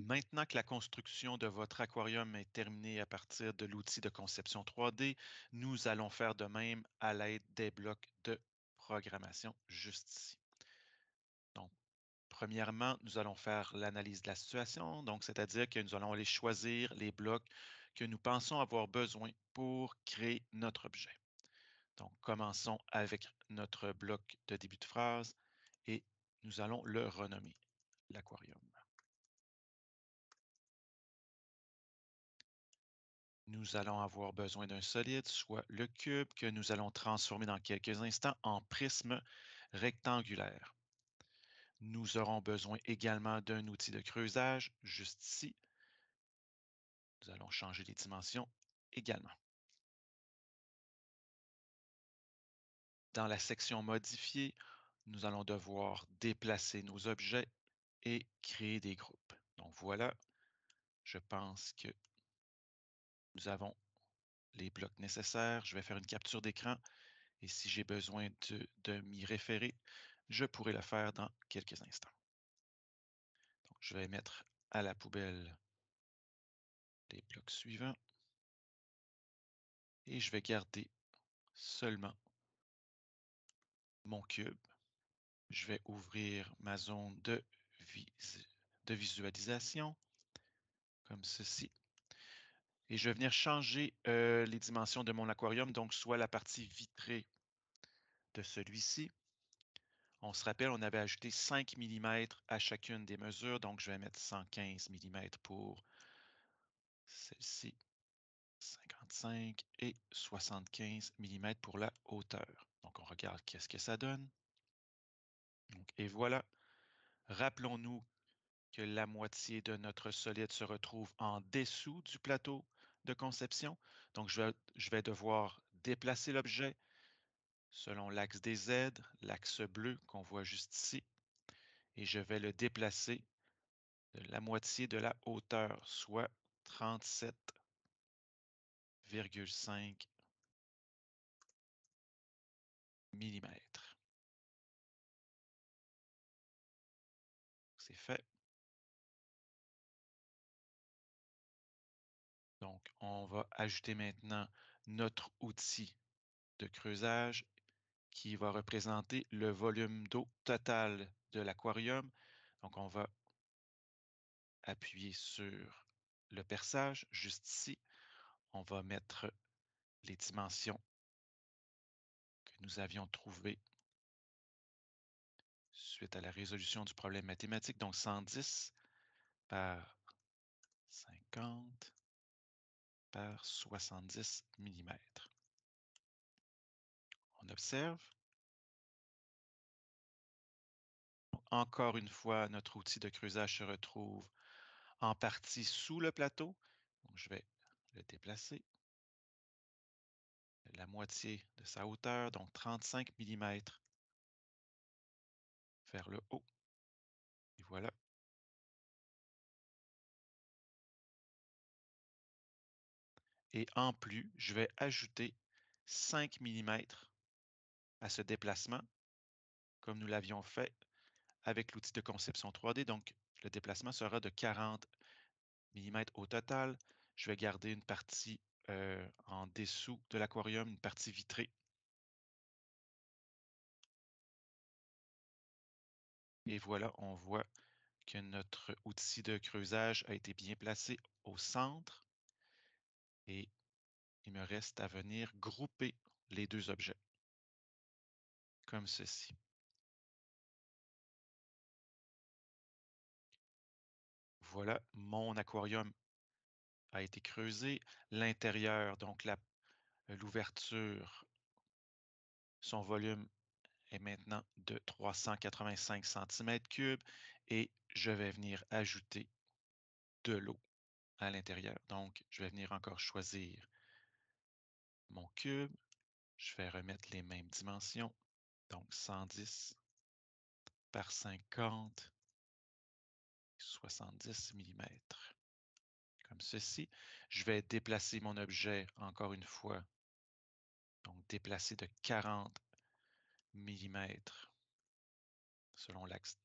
Maintenant que la construction de votre aquarium est terminée à partir de l'outil de conception 3D, nous allons faire de même à l'aide des blocs de programmation juste ici. Donc, premièrement, nous allons faire l'analyse de la situation, donc c'est-à-dire que nous allons aller choisir les blocs que nous pensons avoir besoin pour créer notre objet. Donc, commençons avec notre bloc de début de phrase et nous allons le renommer l'aquarium. Nous allons avoir besoin d'un solide, soit le cube, que nous allons transformer dans quelques instants en prisme rectangulaire. Nous aurons besoin également d'un outil de creusage, juste ici. Nous allons changer les dimensions également. Dans la section modifier, nous allons devoir déplacer nos objets et créer des groupes. Donc voilà, je pense que nous avons les blocs nécessaires. Je vais faire une capture d'écran et si j'ai besoin de m'y référer, je pourrai le faire dans quelques instants. Donc, je vais mettre à la poubelle les blocs suivants et je vais garder seulement mon cube. Je vais ouvrir ma zone de visualisation comme ceci. Et je vais venir changer les dimensions de mon aquarium, donc soit la partie vitrée de celui-ci. On se rappelle, on avait ajouté 5 mm à chacune des mesures, donc je vais mettre 115 mm pour celle-ci, 55 et 75 mm pour la hauteur. Donc, on regarde qu'est-ce que ça donne. Donc, et voilà. Rappelons-nous que la moitié de notre solide se retrouve en dessous du plateau de conception. Donc, je vais devoir déplacer l'objet selon l'axe des Z, l'axe bleu qu'on voit juste ici, et je vais le déplacer de la moitié de la hauteur, soit 37,5 mm. C'est fait. Donc, on va ajouter maintenant notre outil de creusage qui va représenter le volume d'eau total de l'aquarium. Donc, on va appuyer sur le perçage juste ici. On va mettre les dimensions que nous avions trouvées suite à la résolution du problème mathématique. Donc, 110 par 50 par 70 mm. On observe. Encore une fois, notre outil de creusage se retrouve en partie sous le plateau. Donc, je vais le déplacer de la moitié de sa hauteur, donc 35 mm vers le haut. Et voilà. Et en plus, je vais ajouter 5 mm à ce déplacement, comme nous l'avions fait avec l'outil de conception 3D. Donc, le déplacement sera de 40 mm au total. Je vais garder une partie en dessous de l'aquarium, une partie vitrée. Et voilà, on voit que notre outil de creusage a été bien placé au centre. Et il me reste à venir grouper les deux objets, comme ceci. Voilà, mon aquarium a été creusé. L'intérieur, donc l'ouverture, son volume est maintenant de 385 cm3 et je vais venir ajouter de l'eau à l'intérieur. Donc, je vais venir encore choisir mon cube. Je vais remettre les mêmes dimensions. Donc, 110 par 50, 70 mm. Comme ceci. Je vais déplacer mon objet encore une fois. Donc, déplacer de 40 mm selon l'axe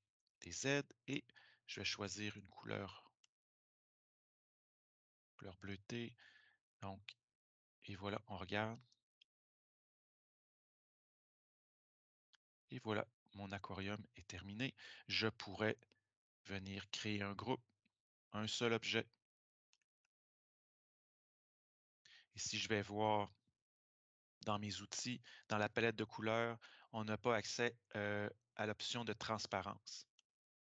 des Z et je vais choisir une couleur couleur bleutée. Donc, et voilà, on regarde. Et voilà, mon aquarium est terminé. Je pourrais venir créer un groupe, un seul objet. Et si je vais voir dans mes outils, dans la palette de couleurs, on n'a pas accès à l'option de transparence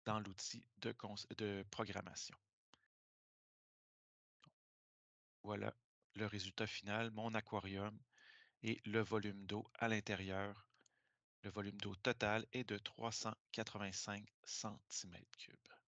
dans l'outil de programmation. Voilà le résultat final, mon aquarium et le volume d'eau à l'intérieur. Le volume d'eau total est de 385 cm3.